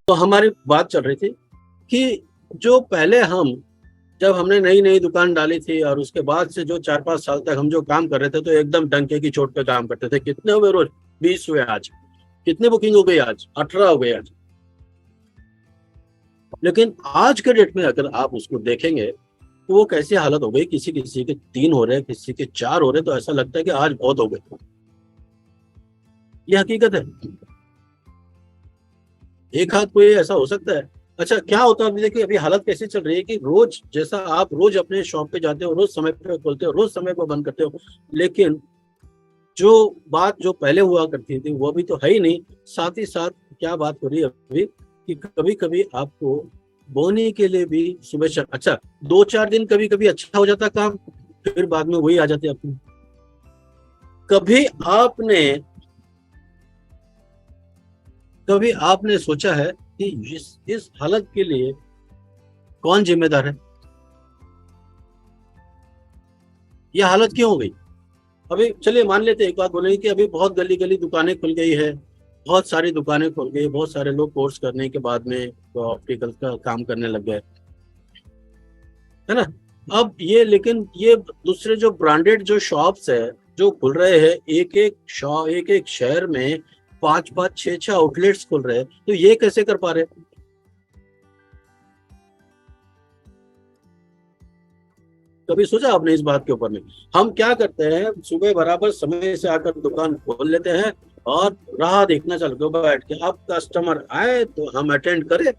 तो हमारी बात चल रही थी कि जो पहले हम जब हमने नई नई दुकान डाली थी और उसके बाद से जो 4-5 साल तक हम जो काम कर रहे थे तो एकदम डंके की चोट पे काम करते थे। कितने हुए रोज? 20 हुए आज। कितने बुकिंग हो गई आज? 18 हो गई आज। लेकिन आज के डेट में अगर आप उसको देखेंगे तो वो कैसी हालत हो गई, किसी किसी के 3 हो रहे, किसी के 4 हो रहे, तो ऐसा लगता है कि आज बहुत हो गए। ये हकीकत है। एक हाथ कोई ऐसा हो सकता है। अच्छा, क्या होता है अभी देखिए, अभी हालत कैसी चल रही है कि रोज जैसा आप रोज अपने शॉप पे जाते हो, रोज समय पे खोलते हो, रोज समय पे बंद करते हो, लेकिन जो बात जो पहले हुआ करती थी वो अभी तो है ही नहीं। साथ ही साथ क्या बात हो रही है अभी कि कभी कभी आपको बोने के लिए भी सुबह अच्छा 2-4 दिन कभी कभी अच्छा हो जाता काम, फिर बाद में वही आ जाते अपने। कभी आपने कभी आपने सोचा है कि इस हालत के लिए कौन जिम्मेदार है? यह हालत क्यों हो गई? अभी चलिए मान लेते हैं, एक बात बोलेंगे कि अभी बहुत गली गली दुकानें खुल गई है, बहुत सारी दुकानें खुल गई, बहुत सारे लोग कोर्स करने के बाद में तो ऑप्टिकल का काम करने लग गए, है ना। अब ये लेकिन ये दूसरे जो ब्रांडेड जो शॉप्स है जो खुल रहे हैं, एक एक शॉप एक एक शहर में 5-5 6-6 आउटलेट्स खुल रहे हैं, तो ये कैसे कर पा रहे हैं? कभी सोचा आपने इस बात के ऊपर में? हम क्या करते हैं, सुबह बराबर समय से आकर दुकान खोल लेते हैं और राह देखना चालू कर बैठ के, अब कस्टमर आए तो हम अटेंड करें।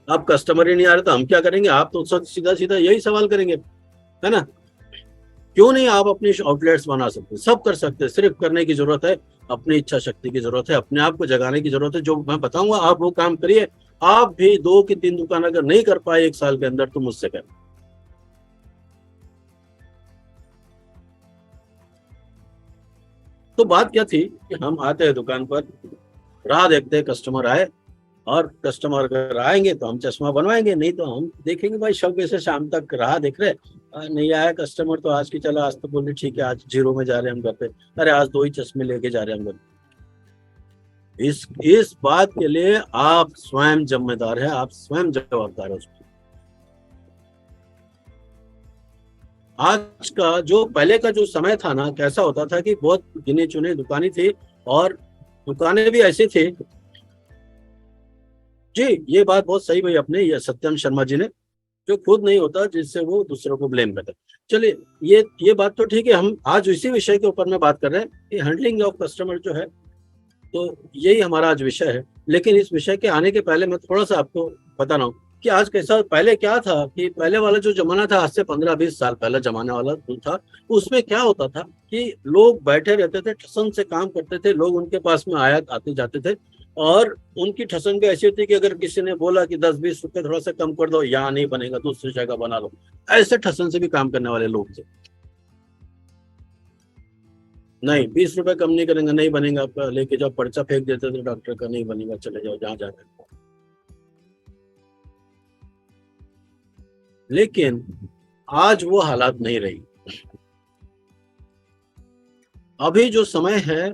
अब कस्टमर ही नहीं आ रहे तो हम क्या करेंगे? आप तो सीधा सीधा यही सवाल करेंगे, है ना। क्यों नहीं आप अपनी आउटलेट्स बना सकते? सब कर सकते हैं, सिर्फ करने की जरूरत है, अपनी इच्छा शक्ति की जरूरत है, अपने आप को जगाने की जरूरत है। जो मैं बताऊंगा आप वो काम करिए। आप भी 2 की 3 दुकान अगर नहीं कर पाए 1 साल के अंदर तो मुझसे करें। तो बात क्या थी कि हम आते हैं दुकान पर, राह देखते हैं कस्टमर आए, और कस्टमर अगर आएंगे तो हम चश्मा बनवाएंगे, नहीं तो हम देखेंगे भाई शब से शाम तक राह देख रहे। नहीं आया कस्टमर तो आज की चला, आज तो बोले ठीक है आज जीरो में जा रहे हैं हम घर पे, अरे आज 2 ही चश्मे लेके जा रहे हैं हम घर। इस बात के लिए आप स्वयं जिम्मेदार है, आप स्वयं जवाबदार है उसमें। आज का जो पहले का जो समय था ना, कैसा होता था कि बहुत गिने चुने दुकानें थी, और दुकानें भी ऐसी थी। जी, ये बात बहुत सही भाई अपने, ये सत्यम शर्मा जी ने, जो खुद नहीं होता जिससे वो दूसरों को ब्लेम करता है। चलिए, ये बात तो ठीक है, हम आज इसी विषय के ऊपर में बात कर रहे हैं कि हैंडलिंग ऑफ कस्टमर जो है, तो यही हमारा आज विषय है। लेकिन इस विषय के आने के पहले मैं थोड़ा सा आपको बता रहा हूँ कि आज कैसा, पहले क्या था कि पहले वाला जो जमाना था, आज से 15-20 साल पहले जमाने वाला जो था, उसमें क्या होता था कि लोग बैठे रहते थे, ठसन से काम करते थे, लोग उनके पास में आया आते जाते थे, और उनकी ठसन भी ऐसी होती कि अगर किसी ने बोला कि 10-20 रुपए थोड़ा सा कम कर दो, यहाँ नहीं बनेगा दूसरी जगह बना लो, ऐसे ठसन से भी काम करने वाले लोग थे। नहीं, 20 रुपए कम नहीं करेंगे, नहीं बनेगा आपका, लेके जाओ, पर्चा फेंक देते थे डॉक्टर का, नहीं बनेगा, चले जाओ जहाँ जाना है। लेकिन आज वो हालात नहीं रही। अभी जो समय है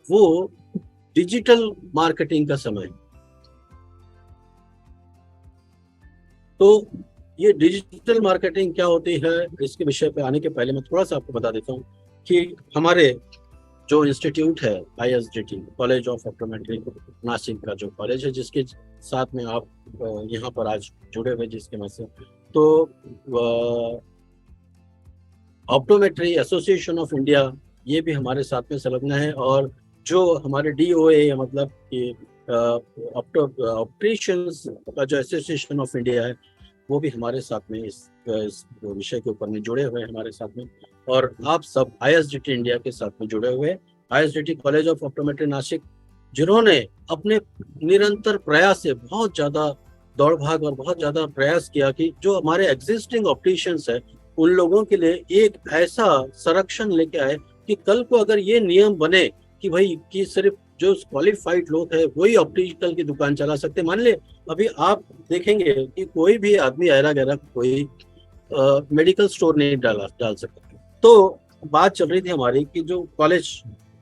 वो डिजिटल मार्केटिंग का समय है। तो ये डिजिटल मार्केटिंग क्या होती है, इसके विषय पे आने के पहले मैं थोड़ा सा आपको बता देता हूँ कि हमारे जो इंस्टीट्यूट है, ISDT college of optometry Nashik का जो कॉलेज है, जिसके साथ में आप यहाँ पर आज जुड़े हुए जिसके वजह से, तो ऑप्टोमेट्री एसोसिएशन ऑफ इंडिया ये भी हमारे साथ में संलग्न है, और जो हमारे DOA मतलब कि ऑप्टिशियंस का जो एसोसिएशन ऑफ इंडिया है, वो भी हमारे साथ में इस विषय के ऊपर में जुड़े हुए हैं हमारे साथ में। और आप सब ISDT इंडिया के साथ में जुड़े हुए हैं, ISDT college of optometry Nashik, जिन्होंने अपने निरंतर प्रयास से बहुत ज्यादा दौड़ भाग और बहुत ज्यादा प्रयास किया कि जो हमारे एग्जिस्टिंग ऑप्टिशियंस है उन लोगों के लिए एक ऐसा संरक्षण लेके आए कि कल को अगर ये नियम बने कि भाई कि सिर्फ जो क्वालिफाइड लोग है वही ऑप्टिकल की दुकान चला सकते। मान ले अभी आप देखेंगे कि कोई भी आदमी ऐरा गैरा कोई मेडिकल स्टोर नहीं डाल सकता। तो बात चल रही थी हमारी कि जो कॉलेज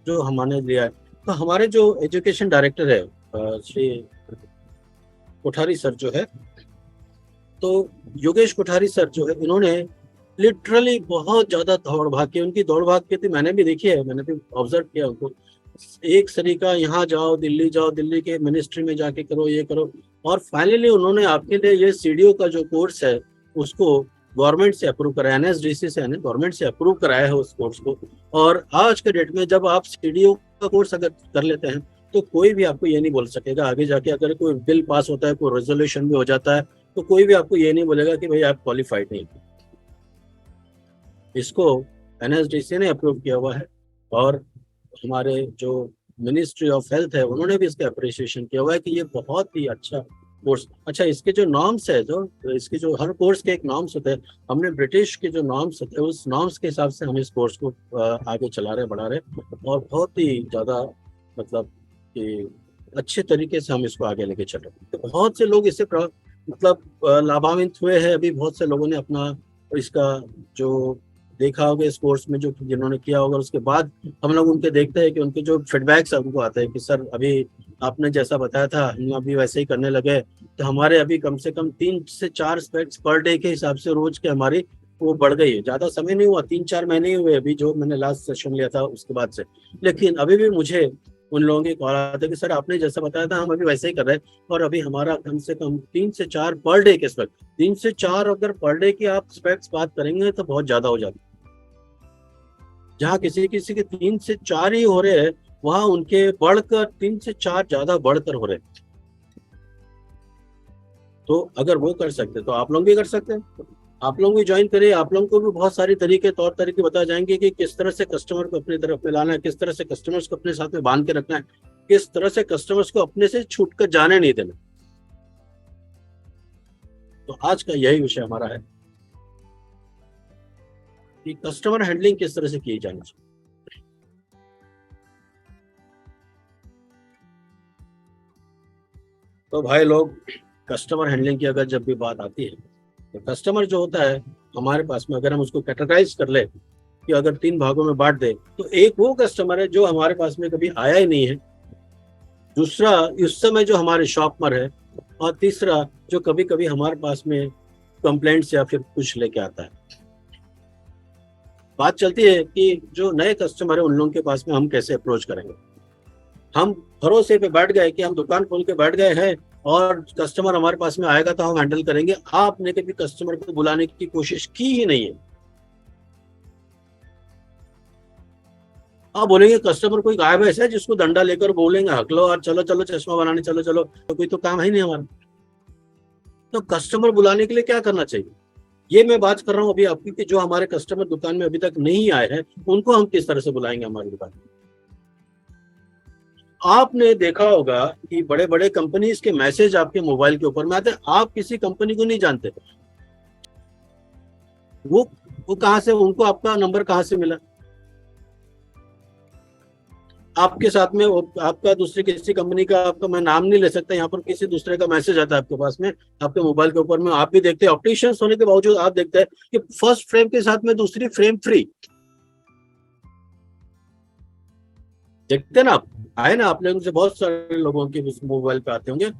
जो हमने लिया है, तो हमारे जो एजुकेशन डायरेक्टर है श्री कोठारी सर जो है, तो योगेश कोठारी सर जो है, इन्होंने लिटरली बहुत ज्यादा दौड़ भाग की, उनकी दौड़ भाग की थी, मैंने भी देखी है, मैंने भी ऑब्जर्व किया उनको। एक तरीका यहाँ जाओ, दिल्ली के मिनिस्ट्री में जाके करो, ये करो, और फाइनली उन्होंने आपके लिए ये सीडीओ का जो कोर्स है उसको गवर्नमेंट से अप्रूव कराया, एनएसडीसी से गवर्नमेंट से अप्रूव कराया है उस कोर्स को। और आज के डेट में जब आप सीडीओ का कोर्स अगर कर लेते हैं तो कोई भी आपको ये नहीं बोल सकेगा आगे जाके, अगर कोई बिल पास होता है, कोई रेजोल्यूशन भी हो जाता है, तो कोई भी आपको ये नहीं बोलेगा कि भाई आप क्वालिफाइड नहीं। इसको एनएसडीसी ने अप्रूव किया हुआ है, और हमारे जो मिनिस्ट्री ऑफ हेल्थ है उन्होंने भी इसका अप्रिसिएशन किया हुआ है कि ये बहुत ही अच्छा कोर्स। अच्छा, इसके जो नॉर्म्स है, जो इसके जो हर कोर्स के एक नॉर्म्स होते हैं, हमने ब्रिटिश के जो नॉर्म्स होते हैं उस नॉर्म्स के हिसाब से हम इस कोर्स को आगे चला रहे, बढ़ा रहे, और बहुत ही ज़्यादा मतलब कि अच्छे तरीके से हम इसको आगे लेके चल रहे हैं। तो बहुत से लोग इससे मतलब लाभान्वित हुए हैं। अभी बहुत से लोगों ने अपना इसका जो देखा होगा इस कोर्स में, जो जिन्होंने किया होगा, उसके बाद हम लोग उनके देखते हैं कि उनके जो फीडबैक्स हमको आते हैं कि सर अभी आपने जैसा बताया था हम अभी वैसे ही करने लगे, तो हमारे अभी कम से कम 3 से 4 स्पेक्स पर डे के हिसाब से रोज के हमारी वो बढ़ गई है। ज्यादा समय नहीं हुआ, 3-4 महीने ही हुए अभी जो मैंने लास्ट सेशन लिया था उसके बाद से, लेकिन अभी भी मुझे उन लोगों की कॉल आते कि सर आपने जैसा बताया था हम अभी वैसे ही कर रहे हैं, और अभी हमारा कम से कम 3 से 4 पर डे के स्पेक्ट, 3 से 4 अगर पर डे की आप स्पेक्स बात करेंगे तो बहुत ज्यादा हो जाती है। जहाँ किसी किसी के 3 से 4 ही हो रहे हैं, वहां उनके बढ़कर 3 से 4 ज्यादा बढ़कर हो रहे हैं। तो अगर वो कर सकते तो आप लोग भी कर सकते हैं। आप लोग भी ज्वाइन करिए, आप लोगों को भी बहुत सारी तरीके, तौर तरीके बताए जाएंगे कि किस तरह से कस्टमर को अपनी तरफ मिलाना है, किस तरह से कस्टमर्स को अपने साथ में बांध के रखना है, किस तरह से कस्टमर्स को अपने से छूट कर जाने नहीं देना। तो आज का यही विषय हमारा है कि कस्टमर हैंडलिंग किस तरह से की जानी चाहिए। तो भाई लोग, कस्टमर हैंडलिंग की अगर जब भी बात आती है, तो कस्टमर जो होता है हमारे पास में, अगर हम उसको कैटेगराइज कर ले कि अगर 3 भागों में बांट दे, तो एक वो कस्टमर है जो हमारे पास में कभी आया ही नहीं है, दूसरा इस समय जो हमारे शॉपर है, और तीसरा जो कभी कभी हमारे पास में कंप्लेंट्स या फिर कुछ लेके आता है। बात चलती है कि जो नए कस्टमर है उन लोगों के पास में हम कैसे अप्रोच करेंगे। हम भरोसे पे बैठ गए कि हम दुकान खोल के बैठ गए हैं और कस्टमर हमारे पास में आएगा तो हम हैंडल करेंगे। आपने कभी कस्टमर को बुलाने की कोशिश की ही नहीं है। आप बोलेंगे कस्टमर कोई गायब है जिसको डंडा लेकर बोलेंगे हक लो और चलो चलो चश्मा बनाने चलो चलो, तो कोई तो काम है ही नहीं हमारा। तो कस्टमर बुलाने के लिए क्या करना चाहिए, ये मैं बात कर रहा हूँ अभी आपकी, कि जो हमारे कस्टमर दुकान में अभी तक नहीं आए हैं उनको हम किस तरह से बुलाएंगे हमारी दुकान में। आपने देखा होगा कि बड़े बड़े कंपनीज के मैसेज आपके मोबाइल के ऊपर में आते हैं, आप किसी कंपनी को नहीं जानते, वो कहां से, उनको आपका नंबर कहां से मिला, आपके साथ में आपका दूसरी किसी कंपनी का, आपका मैं नाम नहीं ले सकता यहाँ पर, किसी दूसरे का मैसेज आता है आपके पास में, आपके मोबाइल के ऊपर में। आप भी देखते हैं, ऑप्टिशियंस होने के बावजूद आप देखते हैं कि फर्स्ट फ्रेम के साथ में दूसरी फ्रेम फ्री, देखते हैं ना आप, आए ना आप लोगों से, बहुत सारे लोगों के मोबाइल पे आते होंगे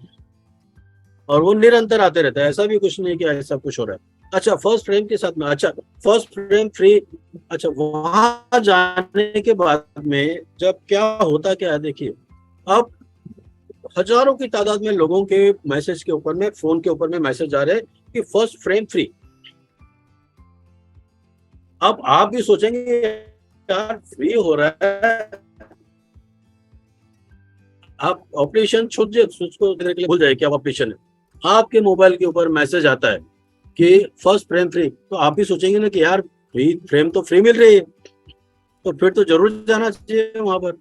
और वो निरंतर आते रहता है, ऐसा भी कुछ नहीं कि ऐसा कुछ हो रहा है। अच्छा, फर्स्ट फ्रेम के साथ में, अच्छा फर्स्ट फ्रेम फ्री, अच्छा वहां जाने के बाद में जब क्या होता क्या है, देखिए अब हजारों की तादाद में लोगों के मैसेज के ऊपर में, फोन के ऊपर में मैसेज आ रहे हैं कि फर्स्ट फ्रेम फ्री। अब आप भी सोचेंगे यार फ्री हो रहा है, आप ऑपरेशन छूट उसको देखने के लिए भूल जाए कि आप ऑपरेशन है, आपके मोबाइल के ऊपर मैसेज आता है कि फर्स्ट फ्रेम फ्री, तो आप भी सोचेंगे ना कि यार फ्री फ्रेम तो फ्री मिल रही है, तो फिर तो जरूर जाना चाहिए वहां पर।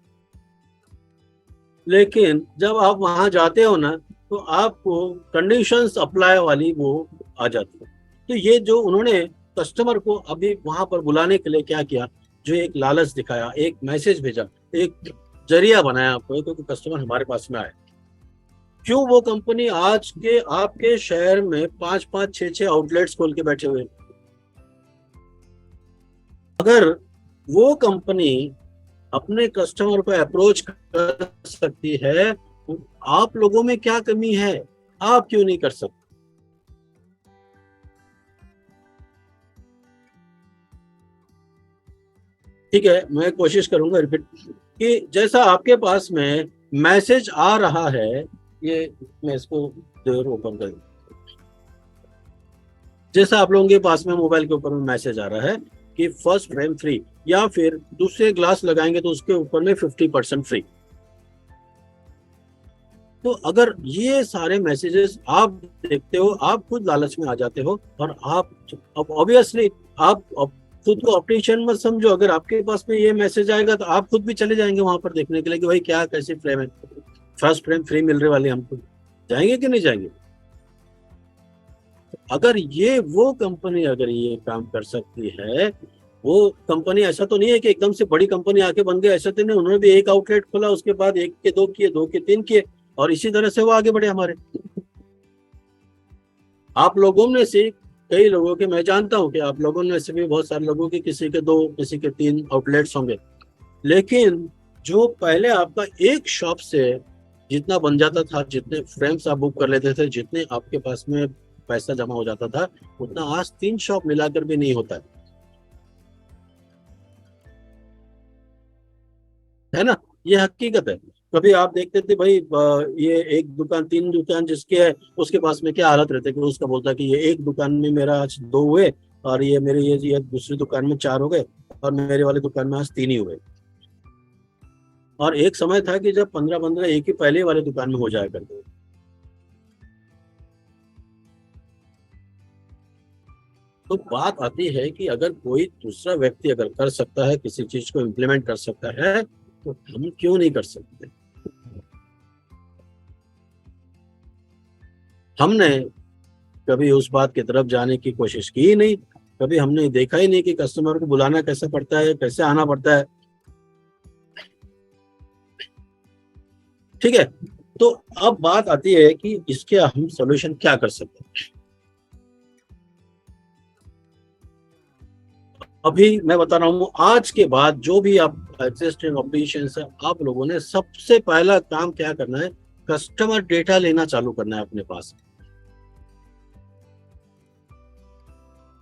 लेकिन जब आप वहां जाते हो ना, तो आपको कंडीशंस अप्लाई वाली वो आ जाती है। तो ये जो उन्होंने कस्टमर को अभी वहां पर बुलाने के लिए क्या किया, जो एक लालच दिखाया, एक मैसेज भेजा, एक जरिया बनाया आपको, क्योंकि कस्टमर हमारे पास में आए। क्यों वो कंपनी आज के आपके शहर में 5-5, 6-6 आउटलेट्स खोल के बैठे हुए, अगर वो कंपनी अपने कस्टमर को अप्रोच कर सकती है। आप लोगों में क्या कमी है, आप क्यों नहीं कर सकते? ठीक है, मैं कोशिश करूंगा रिपीट कि जैसा आपके पास में मैसेज आ रहा है, ये मैं इसको जरूर ओपन कर, जैसा आप लोगों के पास में मोबाइल के ऊपर में मैसेज आ रहा है कि फर्स्ट फ्रेम फ्री, या फिर दूसरे ग्लास लगाएंगे तो उसके ऊपर में 50% फ्री। तो अगर ये सारे मैसेजेस आप देखते हो, आप खुद लालच में आ जाते हो, और आप अब ऑब्वियसली आप खुद को ऑप्टिशियन मत समझो। अगर आपके पास में ये मैसेज आएगा तो आप खुद भी चले जाएंगे वहां पर देखने के लिए कि भाई क्या कैसी फ्रेम है, फर्स्ट फ्रेम फ्री मिल रही वाली हमको, जाएंगे कि नहीं जाएंगे? अगर ये वो कंपनी अगर ये काम कर सकती है, वो कंपनी ऐसा तो नहीं है कि एकदम से बड़ी कंपनी आके बन गई, ऐसा तो नहीं। उन्होंने भी एक आउटलेट खोला, उसके बाद एक के दो किए, दो के तीन किए, और इसी तरह से वो आगे बढ़े हमारे। आप लोगों में से कई लोगों के, मैं जानता हूं कि आप लोगों में से भी बहुत सारे लोगों के किसी के दो किसी के तीन आउटलेट्स होंगे, लेकिन जो पहले आपका एक शॉप से जितना बन जाता था, जितने फ्रेम्स आप बुक कर लेते थे, जितने आपके पास में पैसा जमा हो जाता था, उतना आज 3 शॉप मिलाकर भी नहीं होता है ना? ये हकीकत है। कभी आप देखते थे भाई, ये एक दुकान, 3 दुकान जिसके है उसके पास में क्या हालत रहती है कि उसका बोलता है कि ये एक दुकान में मेरा आज 2 हुए, और ये मेरे ये दूसरी दुकान में 4 हो गए, और मेरे वाली दुकान में आज 3 ही हुए। और एक समय था कि जब 15-15 एक ही पहले वाले दुकान में हो जाया करते थे। तो बात आती है कि अगर कोई दूसरा व्यक्ति अगर कर सकता है, किसी चीज को इम्प्लीमेंट कर सकता है, तो हम क्यों नहीं कर सकते? हमने कभी उस बात की तरफ जाने की कोशिश की ही नहीं। कभी हमने देखा ही नहीं कि कस्टमर को बुलाना कैसे पड़ता है, कैसे आना पड़ता है। ठीक है, तो अब बात आती है कि इसके हम सोल्यूशन क्या कर सकते हैं। अभी मैं बता रहा हूँ, आज के बाद जो भी आप एग्जिस्टिंग ऑपरेशंस है, आप लोगों ने सबसे पहला काम क्या करना है, कस्टमर डेटा लेना चालू करना है अपने पास।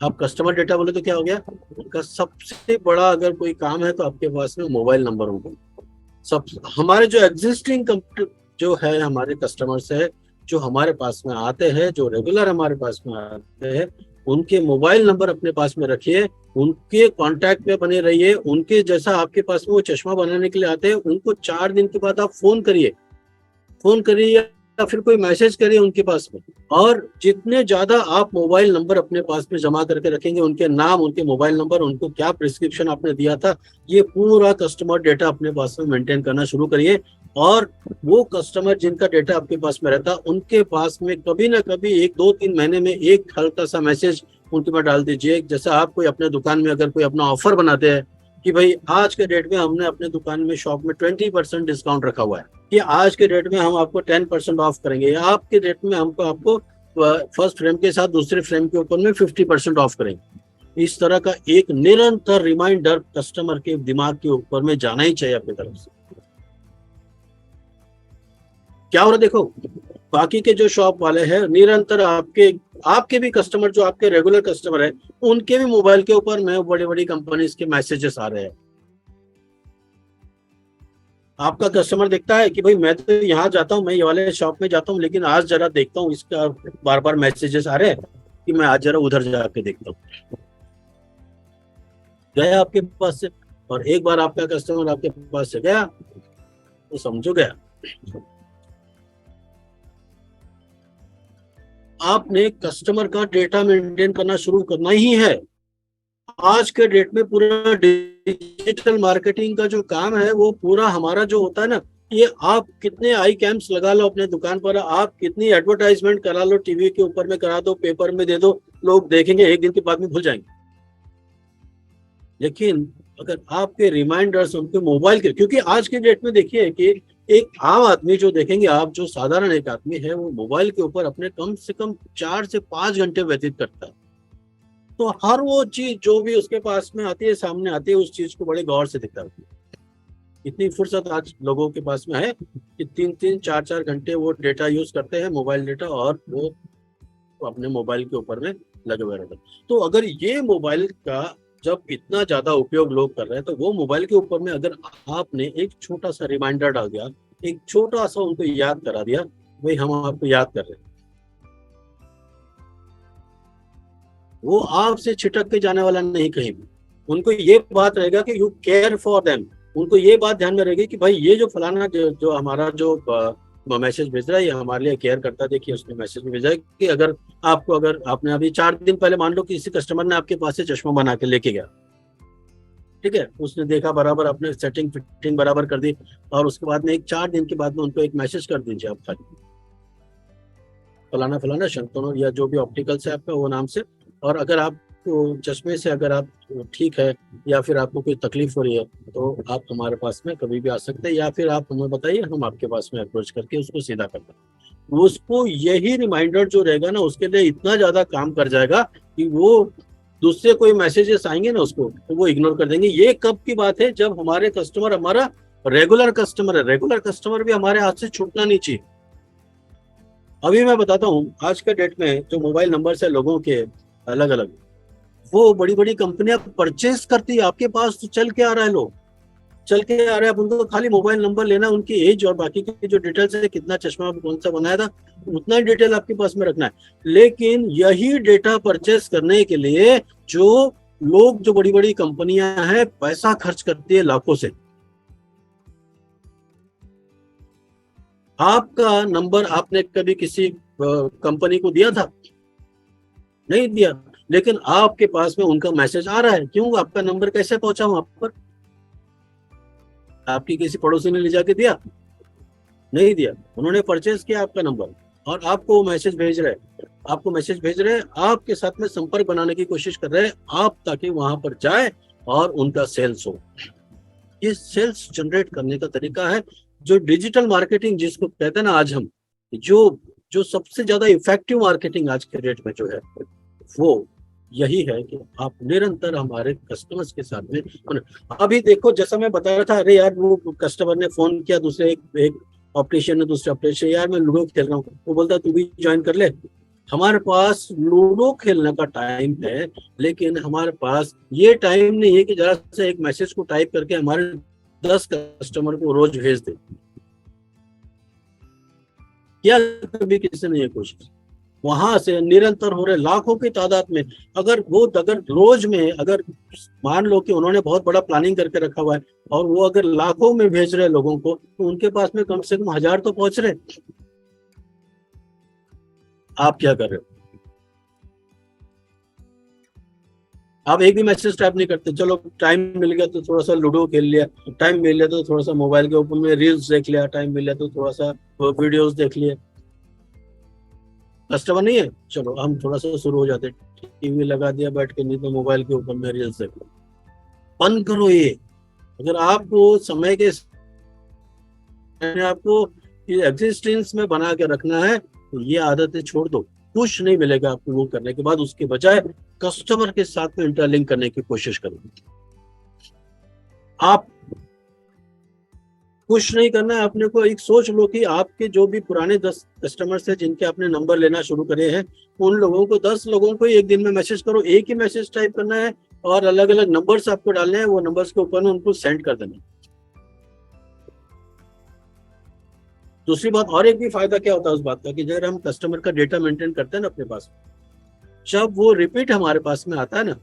आप कस्टमर डेटा बोले तो क्या हो गया, उनका सबसे बड़ा अगर कोई काम है तो आपके पास में मोबाइल नंबर होगा। सब हमारे जो एग्जिस्टिंग जो है हमारे कस्टमर्स है, जो हमारे पास में आते हैं, जो रेगुलर हमारे पास में आते हैं, उनके मोबाइल नंबर अपने पास में रखिए, उनके कांटेक्ट पे बने रहिए। उनके जैसा आपके पास में वो चश्मा बनाने के लिए आते हैं, उनको 4 दिन के बाद आप फोन करिए या फिर कोई मैसेज करिए उनके पास में। और जितने ज्यादा आप मोबाइल नंबर अपने पास में जमा करके रखेंगे, उनके नाम, उनके मोबाइल नंबर, उनको क्या प्रिस्क्रिप्शन आपने दिया था, ये पूरा कस्टमर डेटा अपने पास में मेंटेन करना शुरू करिए। और वो कस्टमर जिनका डेटा आपके पास में रहता, उनके पास में कभी ना कभी 1, 2, 3 महीने में एक हल्का सा मैसेज उनके पास डाल दीजिए। जैसे आप कोई अपने दुकान में अगर कोई अपना ऑफर बनाते हैं कि भाई आज के डेट में हमने अपने दुकान में शॉप में 20% डिस्काउंट रखा हुआ है, कि आज के डेट में हम आपको 10% ऑफ करेंगे, या आपके डेट में हमको आपको फर्स्ट फ्रेम के साथ दूसरे फ्रेम के ऊपर में 50% ऑफ करेंगे। इस तरह का एक निरंतर रिमाइंडर कस्टमर के दिमाग के ऊपर में जाना ही चाहिए अपनी तरफ से। क्या हो रहा है देखो, बाकी के जो शॉप वाले हैं निरंतर आपके आपके भी कस्टमर, जो आपके रेगुलर कस्टमर है, उनके भी मोबाइल के ऊपर में बड़ी बड़ी कंपनीज के मैसेजेस आ रहे हैं। आपका कस्टमर देखता है कि भाई मैं तो यहाँ जाता हूँ, मैं ये वाले शॉप में जाता हूँ, लेकिन आज जरा देखता हूँ, इसका बार बार मैसेजेस आ रहे हैं कि मैं आज जरा उधर जाके देखता हूँ। गया आपके पास से, और एक बार आपका कस्टमर आपके पास से गया तो समझो गया। आपने कस्टमर का डेटा मेंटेन करना शुरू करना ही है। आज के डेट में पूरा डिजिटल मार्केटिंग का जो काम है, वो पूरा हमारा जो होता है ना, ये आप कितने आई कैम्प्स लगा लो अपने दुकान पर, आप कितनी एडवर्टाइजमेंट करा लो, टीवी के ऊपर में करा दो, पेपर में दे दो, लोग देखेंगे, एक दिन के बाद में भूल जाएंगे। लेकिन अगर आपके रिमाइंडर्स उनके मोबाइल के, क्योंकि आज के डेट में देखिए कि एक आम आदमी जो देखेंगे आप, जो साधारण एक आदमी है, वो मोबाइल के ऊपर अपने कम से कम 4 से 5 घंटे व्यतीत करता है। तो हर वो चीज जो भी उसके पास में आती है, सामने आती है, उस चीज को बड़े गौर से देखता है। इतनी फुर्सत आज लोगों के पास में है कि 3-3 4-4 घंटे वो डेटा यूज करते हैं, मोबाइल डेटा, और वो अपने मोबाइल के ऊपर में लगे हुए रहते हैं। तो अगर ये मोबाइल का जब इतना ज्यादा उपयोग लोग कर रहे हैं, तो वो मोबाइल के ऊपर में अगर आपने एक छोटा सा रिमाइंडर डाल दिया, एक छोटा सा उनको याद करा दिया, भाई हम आपको याद कर रहे हैं, वो आपसे छिटक के जाने वाला नहीं कहीं भी। उनको ये बात रहेगा कि यू केयर फॉर देम। उनको ये बात ध्यान में रहेगी कि भाई ये जो फलाना जो हमारा जो मैसेज भेज रहा है, ये हमारे लिए केयर करता है। देखिए उसने मैसेज में भेजा है कि अगर आपको, अगर आपने अभी 4 दिन पहले मान लो कि किसी कस्टमर ने आपके पास से चश्मा बना के लेके गया, ठीक है, उसने देखा, बराबर अपने सेटिंग फिटिंग बराबर कर दी, और उसके बाद में एक 4 दिन के बाद में उनको एक मैसेज कर दीजिए आप, खाली फलाना फलाना शंतनु या जो भी ऑप्टिकल्स है आपका वो नाम से, और अगर आप चश्मे से अगर आप ठीक है या फिर आपको कोई तकलीफ हो रही है, तो आप हमारे पास में कभी भी आ सकते हैं, या फिर आप हमें बताइए, हम आपके पास में अप्रोच करके उसको सीधा कर दें। उसको यही रिमाइंडर जो रहेगा ना, उसके लिए इतना ज्यादा काम कर जाएगा कि वो दूसरे कोई मैसेजेस आएंगे ना उसको, तो वो इग्नोर कर देंगे। ये कब की बात है? जब हमारे कस्टमर हमारा रेगुलर कस्टमर है। रेगुलर कस्टमर भी हमारे हाथ से छूटना नहीं चाहिए। अभी मैं बताता हूँ, आज के डेट में जो मोबाइल नंबर है लोगों के अलग अलग, वो बड़ी बड़ी कंपनियां परचेस करती है। आपके पास तो चल के आ रहा है, लोग चल के आ रहे हैं, आप उनको खाली मोबाइल नंबर लेना, उनकी एज और बाकी की जो डिटेल्स है, कितना चश्मा कौन सा बनाया था, उतना ही डिटेल आपके पास में रखना है। लेकिन यही डेटा परचेस करने के लिए जो लोग, जो बड़ी बड़ी कंपनियां हैं, पैसा खर्च करती है लाखों से। आपका नंबर आपने कभी किसी कंपनी को दिया था? नहीं दिया। लेकिन आपके पास में उनका मैसेज आ रहा है, क्यों? आपका नंबर कैसे पहुंचा वहां पर? आपकी किसी पड़ोसी ने ले जाके दिया? नहीं दिया। उन्होंने परचेज किया आपका नंबर, और आपको वो मैसेज भेज रहे हैं, आपको मैसेज भेज रहे हैं, आपके साथ में संपर्क बनाने की कोशिश कर रहे हैं आप, ताकि वहां पर जाए और उनका सेल्स हो। ये सेल्स जनरेट करने का तरीका है, जो डिजिटल मार्केटिंग जिसको कहते हैं ना, आज हम जो जो सबसे ज्यादा इफेक्टिव मार्केटिंग आज के डेट में जो है, वो यही है कि आप निरंतर हमारे कस्टमर्स के साथ में। अभी देखो, जैसा मैं बता रहा था, अरे यार वो कस्टमर ने फोन किया, दूसरे एक ऑपरेशन ने, दूसरे ऑपरेशन, यार मैं लूडो खेल रहा हूँ, वो बोलता तू भी ज्वाइन कर ले। हमारे पास लूडो खेलने का टाइम है, लेकिन हमारे पास ये टाइम नहीं है कि जरा से एक मैसेज को टाइप करके हमारे 10 कस्टमर को रोज भेज दे। क्या कभी किसी ने ये कोशिश? वहां से निरंतर हो रहे लाखों की तादाद में, अगर रोज में, अगर मान लो कि उन्होंने बहुत बड़ा प्लानिंग करके रखा हुआ है, और वो अगर लाखों में भेज रहे लोगों को, तो उनके पास में कम से कम 1000 तो पहुंच रहे। आप क्या कर रहे हो? आप एक भी मैसेज टाइप नहीं करते। चलो टाइम मिल गया तो थोड़ा सा लूडो खेल लिया, टाइम मिल गया तो थोड़ा सा मोबाइल के ऊपर में रील्स देख लिया, टाइम मिल गया तो थोड़ा सा वीडियोस देख लिए। कस्टमर नहीं है, चलो हम थोड़ा सा शुरू हो जाते, टीवी लगा दिया बैठ के, नहीं तो मोबाइल के ऊपर में रील्स देख लो। बंद करो ये। अगर आपको समय के आपको एग्जिस्टेंस में बना के रखना है, तो ये आदतें छोड़ दो। कुछ नहीं मिलेगा आपको वो करने के बाद। उसके बजाय कस्टमर के साथ में इंटरलिंक करने की कोशिश करो। आप कुछ नहीं करना है, अपने को एक सोच लो कि आपके जो भी पुराने 10 कस्टमर्स हैं जिनके आपने नंबर लेना शुरू करे हैं, उन लोगों को, 10 लोगों को एक दिन में मैसेज करो। एक ही मैसेज टाइप करना है, और अलग अलग नंबर्स आपको डालने हैं, वो नंबर्स के ऊपर उनको सेंड कर देना। दूसरी बात, और एक भी फायदा क्या होता है उस बात का, कि जब हम कस्टमर का डेटा मेंटेन करते हैं ना अपने पास, जब वो रिपीट हमारे पास में आता है ना,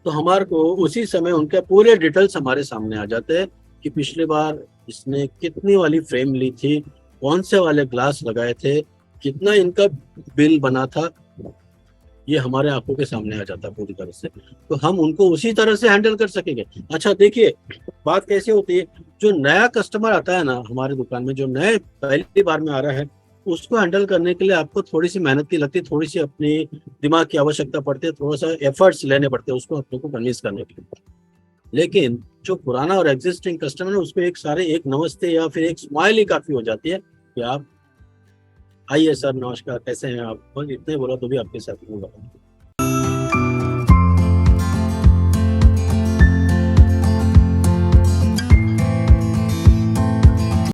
तो हमारे को उसी समय उनके पूरे डिटेल्स हमारे सामने आ जाते हैं, कि पिछली बार इसने कितनी वाली फ्रेम ली थी, कौन से वाले ग्लास लगाए थे, कितना इनका बिल बना था, ये हमारे आंखों के सामने आ जाता है पूरी तरह से। तो हम उनको उसी तरह से हैंडल कर सकेंगे। अच्छा देखिए, बात कैसे होती है, जो नया कस्टमर आता है ना हमारी दुकान में, जो नए पहली बार में आ रहा है, उसको हैंडल करने के लिए आपको थोड़ी सी मेहनत की लगती है, थोड़ी सी अपनी दिमाग की आवश्यकता पड़ती है, थोड़ा सा एफर्ट्स लेने पड़ते हैं उसको अपने को कन्विंस करने के लिए। लेकिन जो पुराना और एग्जिस्टिंग कस्टमर है, उसको एक नमस्ते या फिर एक स्माइल ही काफी हो जाती है, कि आप आइए सर, नमस्कार, कैसे हैं आप, बस इतने बोला तो भी आपके साथ होगा।